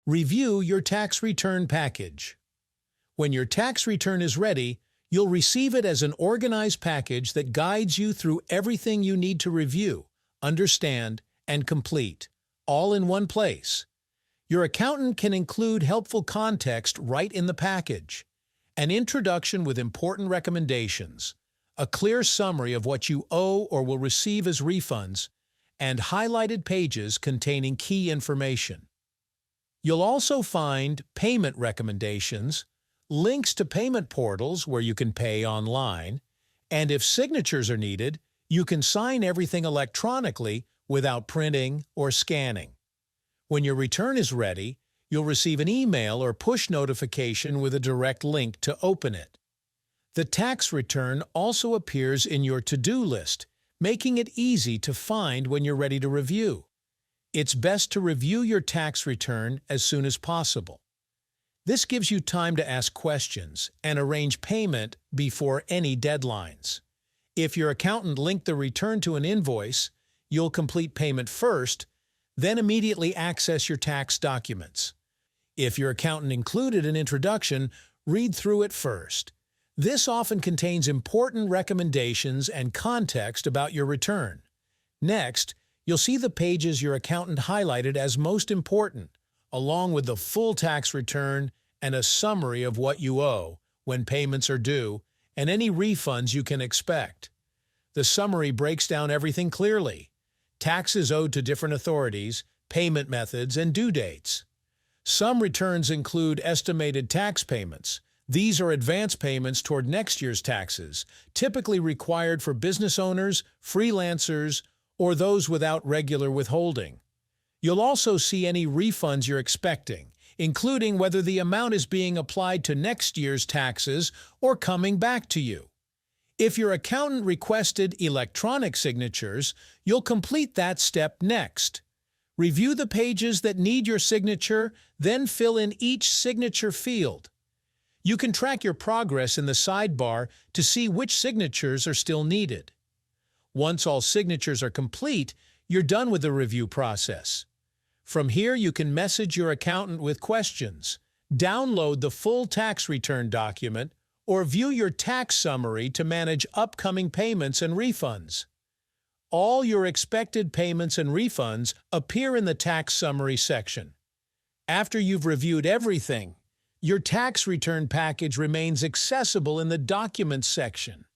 Review your tax return package. When your tax return is ready, you'll receive it as an organized package that guides you through everything you need to review, understand, and complete, all in one place. Your accountant can include helpful context right in the package, an introduction with important recommendations, a clear summary of what you owe or will receive as refunds, and highlighted pages containing key information. You'll also find payment recommendations, links to payment portals where you can pay online, and if signatures are needed, you can sign everything electronically without printing or scanning. When your return is ready, you'll receive an email or push notification with a direct link to open it. The tax return also appears in your to-do list, making it easy to find when you're ready to review. It's best to review your tax return as soon as possible. This gives you time to ask questions and arrange payment before any deadlines. If your accountant linked the return to an invoice, you'll complete payment first, then immediately access your tax documents. If your accountant included an introduction, read through it first. This often contains important recommendations and context about your return. Next, you'll see the pages your accountant highlighted as most important, along with the full tax return and a summary of what you owe, when payments are due, and any refunds you can expect. The summary breaks down everything clearly: taxes owed to different authorities, payment methods, and due dates. Some returns include estimated tax payments. These are advance payments toward next year's taxes, typically required for business owners, freelancers, or those without regular withholding. You'll also see any refunds you're expecting, including whether the amount is being applied to next year's taxes or coming back to you. If your accountant requested electronic signatures, you'll complete that step next. Review the pages that need your signature, then fill in each signature field. You can track your progress in the sidebar to see which signatures are still needed. Once all signatures are complete, you're done with the review process. From here, you can message your accountant with questions, download the full tax return document, or view your tax summary to manage upcoming payments and refunds. All your expected payments and refunds appear in the tax summary section. After you've reviewed everything, your tax return package remains accessible in the Documents section.